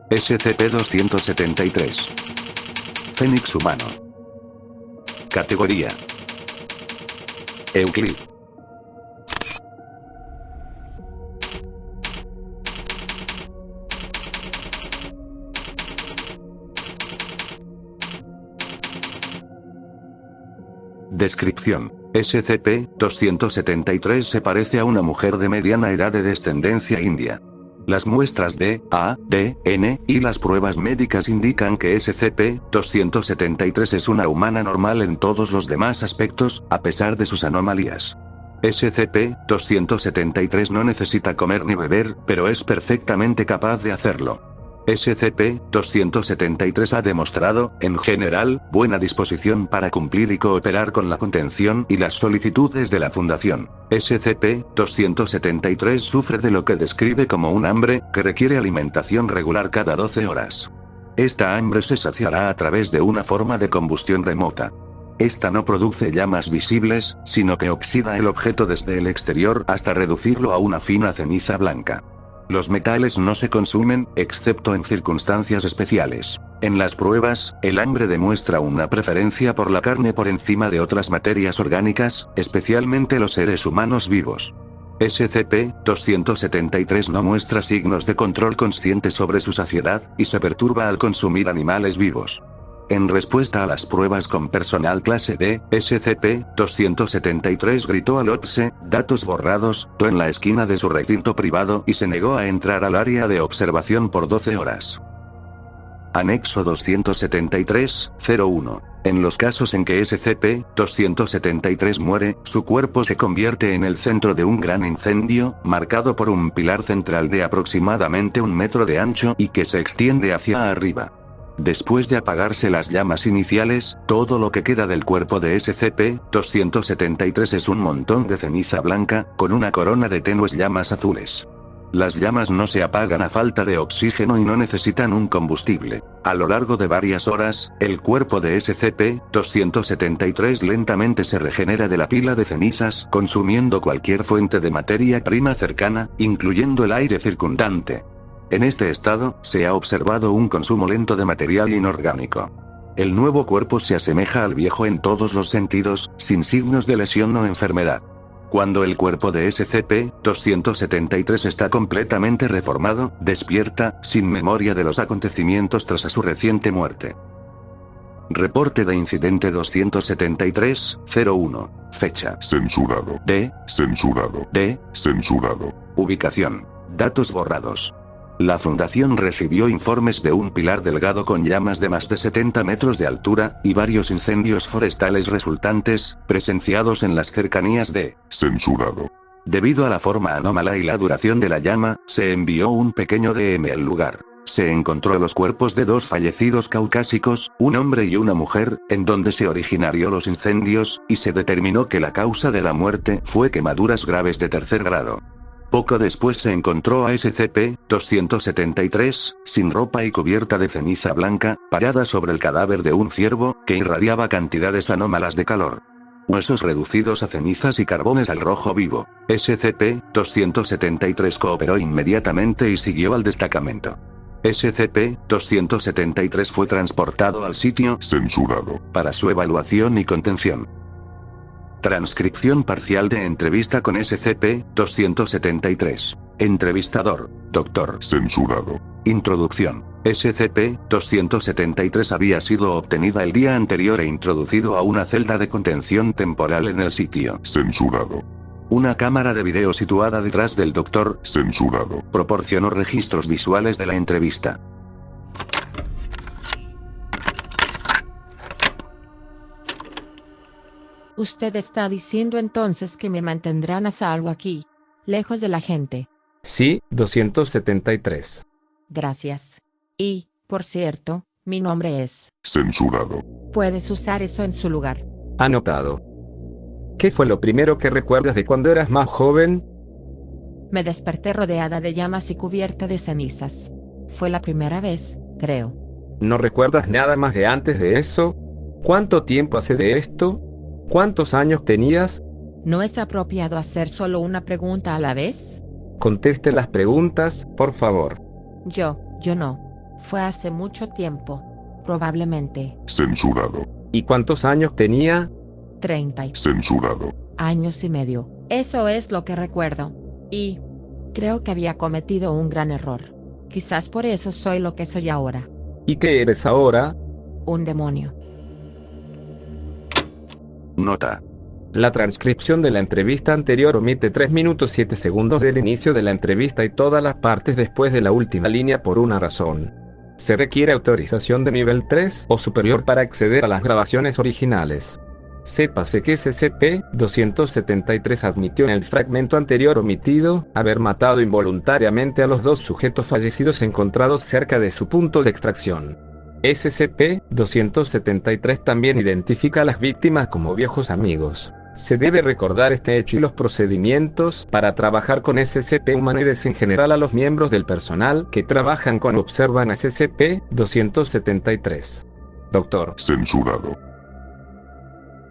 SCP-273. Fénix humano. Categoría: Euclid. Descripción: SCP-273 se parece a una mujer de mediana edad de descendencia india. Las muestras de ADN y las pruebas médicas indican que SCP-273 es una humana normal en todos los demás aspectos, a pesar de sus anomalías. SCP-273 no necesita comer ni beber, pero es perfectamente capaz de hacerlo. SCP-273 ha demostrado, en general, buena disposición para cumplir y cooperar con la contención y las solicitudes de la Fundación. SCP-273 sufre de lo que describe como un hambre, que requiere alimentación regular cada 12 horas. Esta hambre se saciará a través de una forma de combustión remota. Esta no produce llamas visibles, sino que oxida el objeto desde el exterior hasta reducirlo a una fina ceniza blanca. Los metales no se consumen, excepto en circunstancias especiales. En las pruebas, el hambre demuestra una preferencia por la carne por encima de otras materias orgánicas, especialmente los seres humanos vivos. SCP-273 no muestra signos de control consciente sobre su saciedad, y se perturba al consumir animales vivos. En respuesta a las pruebas con personal clase D, SCP-273 gritó al OPSE, datos borrados, en la esquina de su recinto privado y se negó a entrar al área de observación por 12 horas. Anexo 273-01. En los casos en que SCP-273 muere, su cuerpo se convierte en el centro de un gran incendio, marcado por un pilar central de aproximadamente 1 metro de ancho y que se extiende hacia arriba. Después de apagarse las llamas iniciales, todo lo que queda del cuerpo de SCP-273 es un montón de ceniza blanca, con una corona de tenues llamas azules. Las llamas no se apagan a falta de oxígeno y no necesitan un combustible. A lo largo de varias horas, el cuerpo de SCP-273 lentamente se regenera de la pila de cenizas, consumiendo cualquier fuente de materia prima cercana, incluyendo el aire circundante. En este estado, se ha observado un consumo lento de material inorgánico. El nuevo cuerpo se asemeja al viejo en todos los sentidos, sin signos de lesión o enfermedad. Cuando el cuerpo de SCP-273 está completamente reformado, despierta, sin memoria de los acontecimientos tras su reciente muerte. Reporte de incidente 273-01. Fecha. Censurado. D. Censurado. D. Censurado. Ubicación. Datos borrados. La Fundación recibió informes de un pilar delgado con llamas de más de 70 metros de altura, y varios incendios forestales resultantes, presenciados en las cercanías de Censurado. Debido a la forma anómala y la duración de la llama, se envió un pequeño DM al lugar. Se encontró los cuerpos de 2 fallecidos caucásicos, un hombre y una mujer, en donde se originaron los incendios, y se determinó que la causa de la muerte fue quemaduras graves de 3er grado. Poco después se encontró a SCP-273, sin ropa y cubierta de ceniza blanca, parada sobre el cadáver de un ciervo, que irradiaba cantidades anómalas de calor. Huesos reducidos a cenizas y carbones al rojo vivo. SCP-273 cooperó inmediatamente y siguió al destacamento. SCP-273 fue transportado al sitio Censurado. para su evaluación y contención. Transcripción parcial de entrevista con SCP-273. Entrevistador: Dr. Censurado. Introducción. SCP-273 había sido obtenida el día anterior e introducido a una celda de contención temporal en el sitio. Censurado. Una cámara de video situada detrás del Dr. Censurado. proporcionó registros visuales de la entrevista. Usted está diciendo entonces que me mantendrán a salvo aquí, lejos de la gente. Sí, 273. Gracias. Y, por cierto, mi nombre es. Censurado. Puedes usar eso en su lugar. Anotado. ¿Qué fue lo primero que recuerdas de cuando eras más joven? Me desperté rodeada de llamas y cubierta de cenizas. Fue la primera vez, creo. ¿No recuerdas nada más de antes de eso? ¿Cuánto tiempo hace de esto? ¿Cuántos años tenías? ¿No es apropiado hacer solo una pregunta a la vez? Conteste las preguntas, por favor. Yo no. Fue hace mucho tiempo. Probablemente Censurado. ¿Y cuántos años tenía? 30 Censurado. años y medio. Eso es lo que recuerdo. Y creo que había cometido un gran error. Quizás por eso soy lo que soy ahora. ¿Y qué eres ahora? Un demonio. Nota. La transcripción de la entrevista anterior omite 3 minutos 7 segundos del inicio de la entrevista y todas las partes después de la última línea por una razón. Se requiere autorización de nivel 3 o superior para acceder a las grabaciones originales. Sépase que SCP-273 admitió en el fragmento anterior omitido haber matado involuntariamente a los 2 sujetos fallecidos encontrados cerca de su punto de extracción. SCP-273 también identifica a las víctimas como viejos amigos. Se debe recordar este hecho y los procedimientos para trabajar con SCP humanoides en general a los miembros del personal que trabajan con observan a SCP-273. Doctor. Censurado.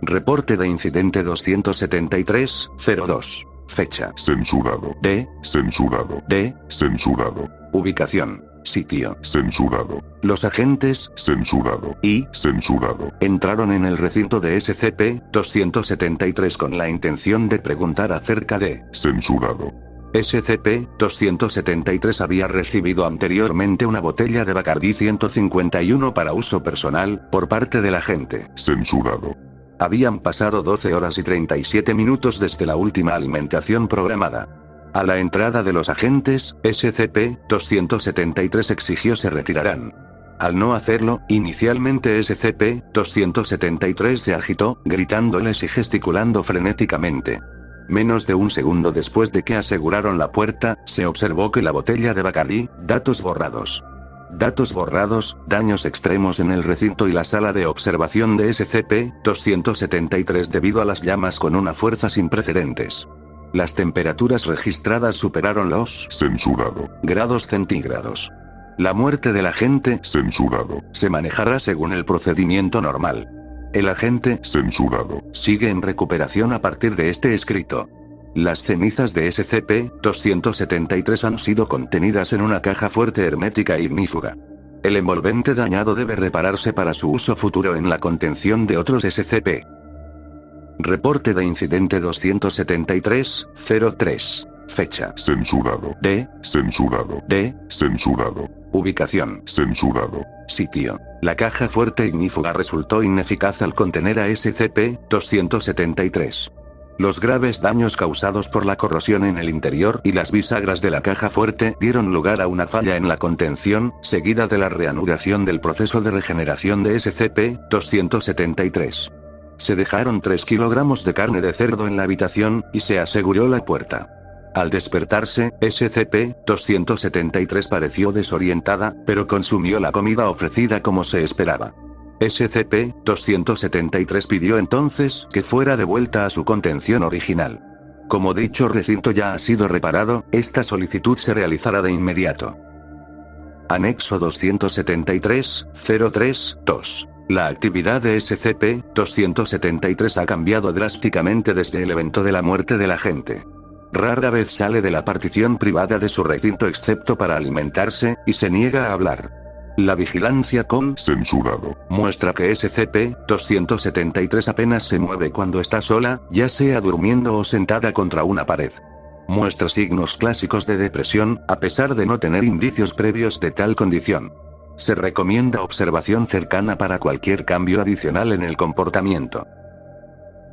Reporte de incidente 273-02. Fecha. Censurado. D. Censurado. D. Censurado. Ubicación. Sitio. Censurado. Los agentes Censurado. y Censurado. entraron en el recinto de SCP-273 con la intención de preguntar acerca de Censurado. SCP-273 había recibido anteriormente una botella de Bacardí 151 para uso personal, por parte del agente. Censurado. Habían pasado 12 horas y 37 minutos desde la última alimentación programada. A la entrada de los agentes, SCP-273 exigió se retiraran. Al no hacerlo, inicialmente SCP-273 se agitó, gritándoles y gesticulando frenéticamente. Menos de un segundo después de que aseguraron la puerta, se observó que la botella de Bacardí, datos borrados, daños extremos en el recinto y la sala de observación de SCP-273 debido a las llamas con una fuerza sin precedentes. Las temperaturas registradas superaron los Censurado. grados centígrados. La muerte del agente Censurado. se manejará según el procedimiento normal. El agente Censurado. sigue en recuperación a partir de este escrito. Las cenizas de SCP-273 han sido contenidas en una caja fuerte hermética e ignífuga. El envolvente dañado debe repararse para su uso futuro en la contención de otros SCP. Reporte de incidente 273-03. Fecha. Censurado. D. Censurado. D. Censurado. Ubicación. Censurado. Sitio. La caja fuerte ignífuga resultó ineficaz al contener a SCP-273. Los graves daños causados por la corrosión en el interior y las bisagras de la caja fuerte dieron lugar a una falla en la contención, seguida de la reanudación del proceso de regeneración de SCP-273. Se dejaron 3 kilogramos de carne de cerdo en la habitación, y se aseguró la puerta. Al despertarse, SCP-273 pareció desorientada, pero consumió la comida ofrecida como se esperaba. SCP-273 pidió entonces que fuera devuelta a su contención original. Como dicho recinto ya ha sido reparado, esta solicitud se realizará de inmediato. Anexo 273-03-2. La actividad de SCP-273 ha cambiado drásticamente desde el evento de la muerte del agente. Rara vez sale de la partición privada de su recinto excepto para alimentarse, y se niega a hablar. La vigilancia con Censurado. muestra que SCP-273 apenas se mueve cuando está sola, ya sea durmiendo o sentada contra una pared. Muestra signos clásicos de depresión, a pesar de no tener indicios previos de tal condición. Se recomienda observación cercana para cualquier cambio adicional en el comportamiento.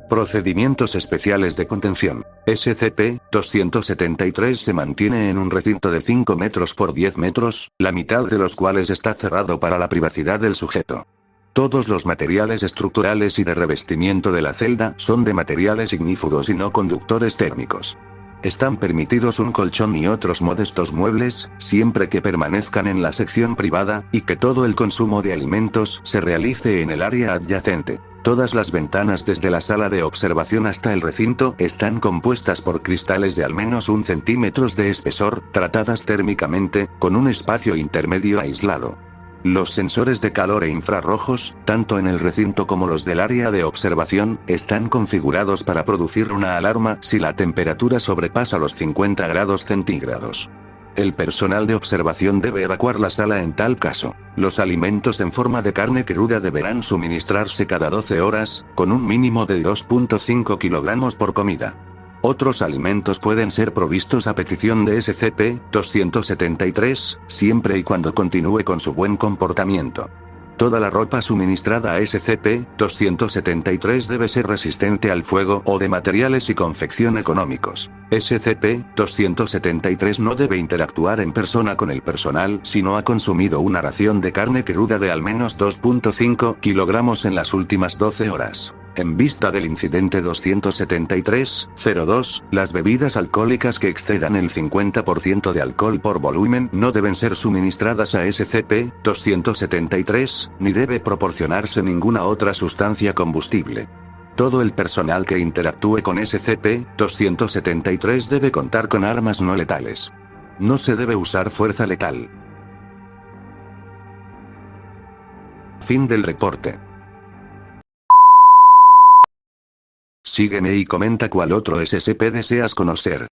Procedimientos especiales de contención. SCP-273 se mantiene en un recinto de 5 metros por 10 metros, la mitad de los cuales está cerrado para la privacidad del sujeto. Todos los materiales estructurales y de revestimiento de la celda son de materiales ignífugos y no conductores térmicos. Están permitidos un colchón y otros modestos muebles, siempre que permanezcan en la sección privada, y que todo el consumo de alimentos se realice en el área adyacente. Todas las ventanas desde la sala de observación hasta el recinto están compuestas por cristales de al menos 1 centímetro de espesor, tratadas térmicamente, con un espacio intermedio aislado. Los sensores de calor e infrarrojos, tanto en el recinto como los del área de observación, están configurados para producir una alarma si la temperatura sobrepasa los 50 grados centígrados. El personal de observación debe evacuar la sala en tal caso. Los alimentos en forma de carne cruda deberán suministrarse cada 12 horas, con un mínimo de 2.5 kilogramos por comida. Otros alimentos pueden ser provistos a petición de SCP-273, siempre y cuando continúe con su buen comportamiento. Toda la ropa suministrada a SCP-273 debe ser resistente al fuego o de materiales y confección económicos. SCP-273 no debe interactuar en persona con el personal si no ha consumido una ración de carne cruda de al menos 2.5 kilogramos en las últimas 12 horas. En vista del incidente 273-02, las bebidas alcohólicas que excedan el 50% de alcohol por volumen no deben ser suministradas a SCP-273, ni debe proporcionarse ninguna otra sustancia combustible. Todo el personal que interactúe con SCP-273 debe contar con armas no letales. No se debe usar fuerza letal. Fin del reporte. Sígueme y comenta cuál otro SCP deseas conocer.